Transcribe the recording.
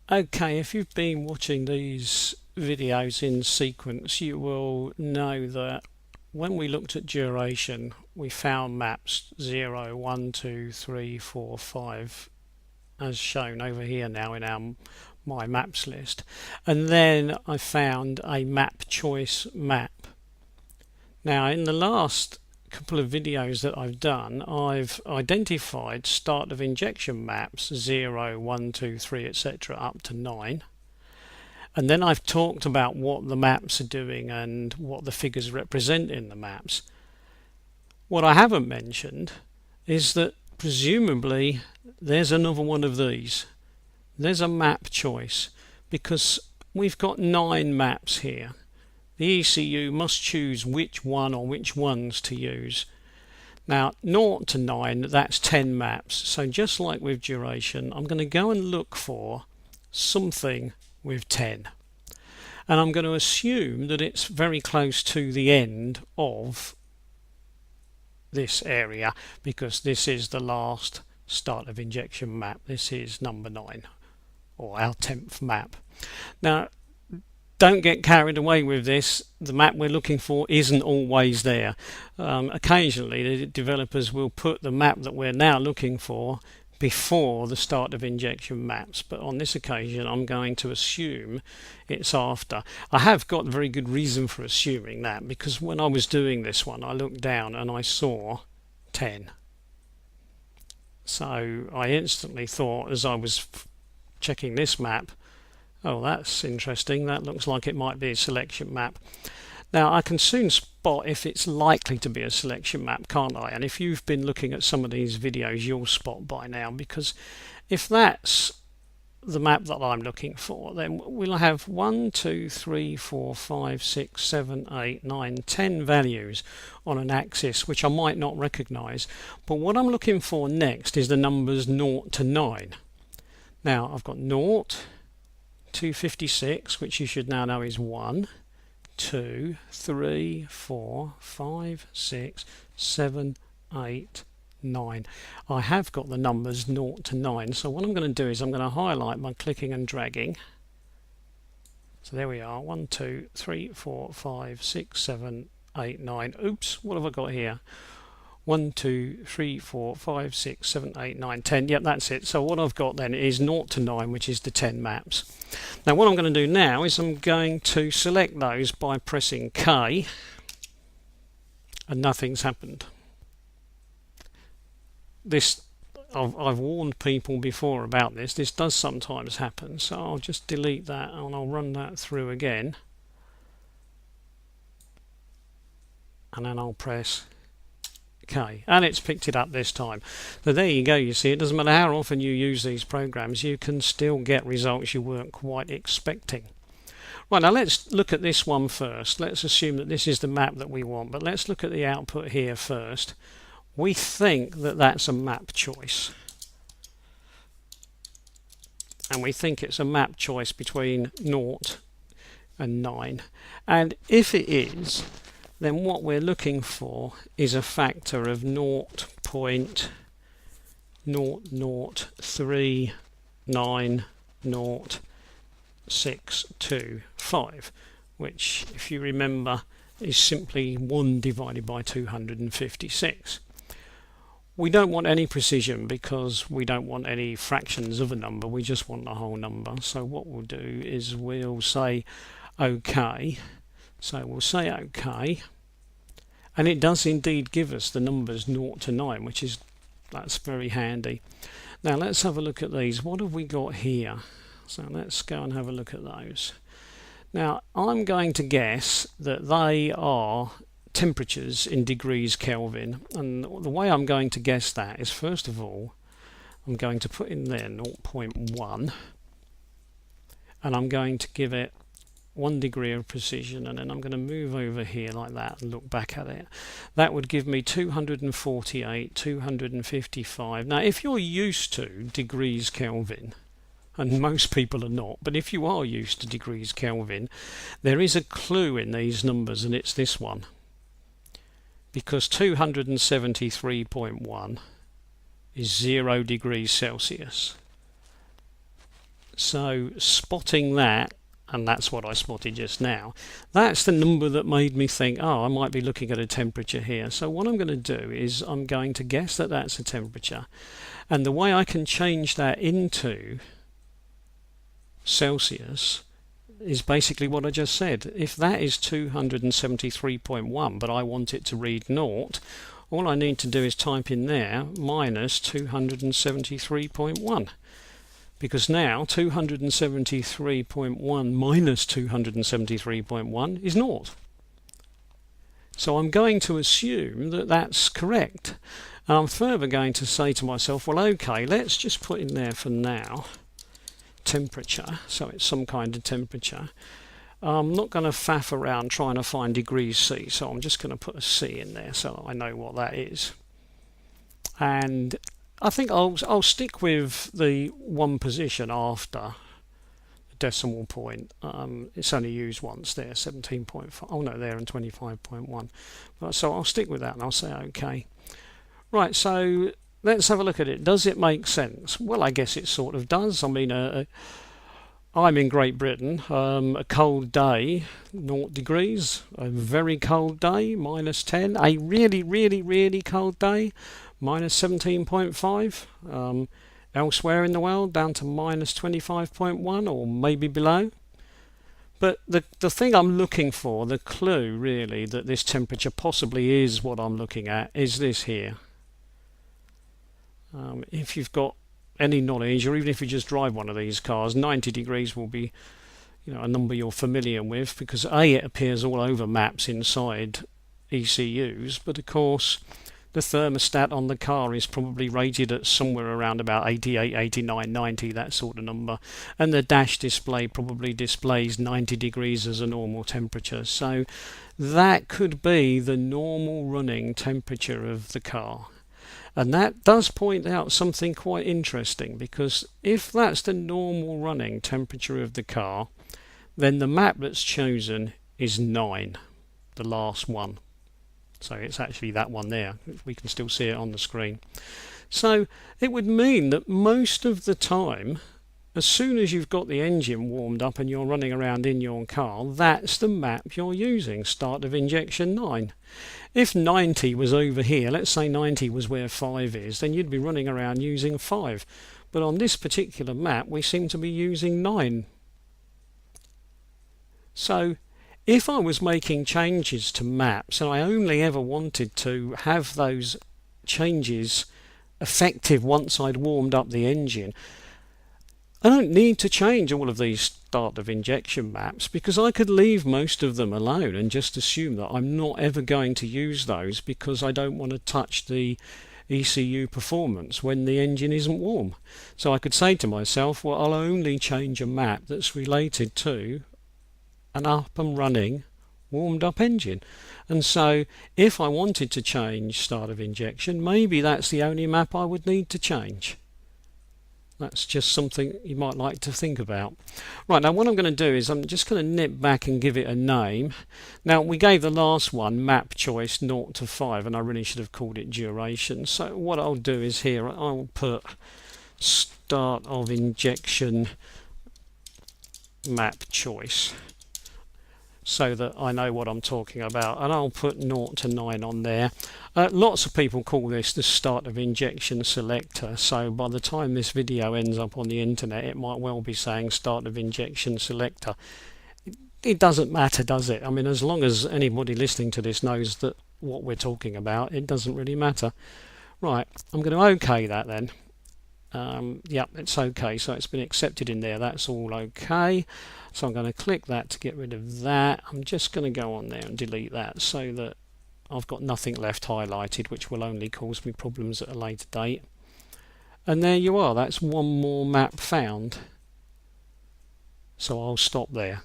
Okay, if you've been watching these videos in sequence, you will know that when we looked at duration, we found maps 0, 1, 2, 3, 4, 5, as shown over here now in our My Maps list. And then I found a map choice map. Now, in the last couple of videos that I've done, I've identified start of injection maps 0, 1, 2, 3, etc. up to 9, and then I've talked about what the maps are doing and what the figures represent in the maps. What I haven't mentioned is that presumably there's another one of these. There's a map choice, because we've got 9 maps here. The ECU must choose which one or which ones to use. Now 0 to 9, that's 10 maps. So just like with duration, I'm going to go and look for something with 10. And I'm going to assume that it's very close to the end of this area, because this is the last start of injection map. This is number 9, or our 10th map. Now, don't get carried away with this. The map we're looking for isn't always there. Occasionally the developers will put the map that we're now looking for before the start of injection maps, but on this occasion I'm going to assume it's after. I have got very good reason for assuming that, because when I was doing this one I looked down and I saw 10. So I instantly thought, as I was checking this map, oh, that's interesting, that looks like it might be a selection map. Now I can soon spot if it's likely to be a selection map, can't I? And if you've been looking at some of these videos, you'll spot by now, because if that's the map that I'm looking for, then we'll have 1, 2, 3, 4, 5, 6, 7, 8, 9, 10 values on an axis which I might not recognize. But what I'm looking for next is the numbers 0 to 9. Now I've got 0, 256, which you should now know is 1, 2, 3, 4, 5, 6, 7, 8, 9. I have got the numbers 0 to 9, so what I'm going to do is I'm going to highlight by clicking and dragging. So there we are, 1, 2, 3, 4, 5, 6, 7, 8, 9. Oops, what have I got here? 1, 2, 3, 4, 5, 6, 7, 8, 9, 10. Yep, that's it. So what I've got then is 0 to 9, which is the 10 maps. Now what I'm going to do now is I'm going to select those by pressing K, and nothing's happened. This, I've warned people before about this. This does sometimes happen, so I'll just delete that and I'll run that through again, and then I'll press OK, and it's picked it up this time. So there you go. You see, it doesn't matter how often you use these programs, you can still get results you weren't quite expecting. Right, now let's look at this one first. Let's assume that this is the map that we want, but let's look at the output here first. We think that that's a map choice, and we think it's a map choice between 0 and 9, and if it is, then what we're looking for is a factor of 0.0039065, which, if you remember, is simply 1 divided by 256. We don't want any precision because we don't want any fractions of a number, we just want the whole number. So what we'll do is we'll say OK. So we'll say OK, and it does indeed give us the numbers 0 to 9, that's very handy. Now let's have a look at these. What have we got here? So let's go and have a look at those. Now I'm going to guess that they are temperatures in degrees Kelvin, and the way I'm going to guess that is, first of all, I'm going to put in there 0.1, and I'm going to give it 1 degree of precision, and then I'm going to move over here like that and look back at it. That would give me 248, 255. Now if you're used to degrees Kelvin, and most people are not, but if you are used to degrees Kelvin, there is a clue in these numbers, and it's this one, because 273.1 is 0 degrees Celsius. So spotting that, and that's what I spotted just now, that's the number that made me think, oh, I might be looking at a temperature here. So what I'm going to do is I'm going to guess that that's a temperature, and the way I can change that into Celsius is basically what I just said. If that is 273.1 but I want it to read 0, all I need to do is type in there minus 273.1, because now 273.1 minus 273.1 is 0. So I'm going to assume that that's correct. And I'm further going to say to myself, well, okay, let's just put in there for now temperature, so it's some kind of temperature. I'm not going to faff around trying to find degrees C, so I'm just going to put a C in there so I know what that is. And I think I'll stick with the one position after the decimal point. It's only used once there, 17.5. Oh no, there, and 25.1. So I'll stick with that and I'll say OK. Right, so let's have a look at it. Does it make sense? Well, I guess it sort of does. I mean, I'm in Great Britain. A cold day, 0 degrees. A very cold day, minus 10. A really, really, really cold day, minus 17.5. Elsewhere in the world, down to minus 25.1 or maybe below. But the thing I'm looking for, the clue really that this temperature possibly is what I'm looking at, is this here. If you've got any knowledge, or even if you just drive one of these cars, 90 degrees will be, a number you're familiar with, because A, it appears all over maps inside ECUs, but of course the thermostat on the car is probably rated at somewhere around about 88, 89, 90, that sort of number, and the dash display probably displays 90 degrees as a normal temperature. So that could be the normal running temperature of the car. And that does point out something quite interesting, because if that's the normal running temperature of the car, then the map that's chosen is 9, the last one. So it's actually that one there. We can still see it on the screen. So it would mean that most of the time, as soon as you've got the engine warmed up and you're running around in your car, that's the map you're using, start of injection 9. If 90 was over here, let's say 90 was where 5 is, then you'd be running around using 5. But on this particular map, we seem to be using 9. So if I was making changes to maps and I only ever wanted to have those changes effective once I'd warmed up the engine, I don't need to change all of these start of injection maps, because I could leave most of them alone and just assume that I'm not ever going to use those, because I don't want to touch the ECU performance when the engine isn't warm. So I could say to myself, well, I'll only change a map that's related to an up and running warmed up engine. And so if I wanted to change start of injection, maybe that's the only map I would need to change. That's just something you might like to think about. Right, now what I'm going to do is I'm just going to nip back and give it a name. Now we gave the last one map choice 0 to 5, and I really should have called it duration. So what I'll do is here I'll put start of injection map choice, so that I know what I'm talking about, and I'll put 0 to 9 on there. Lots of people call this the start of injection selector, so by the time this video ends up on the internet it might well be saying start of injection selector. It doesn't matter, does it? I mean, as long as anybody listening to this knows that what we're talking about, it doesn't really matter. Right, I'm going to OK that then. Yeah, it's OK, so it's been accepted in there, that's all OK. So I'm going to click that to get rid of that. I'm just going to go on there and delete that, so that I've got nothing left highlighted, which will only cause me problems at a later date. And there you are, that's one more map found. So I'll stop there.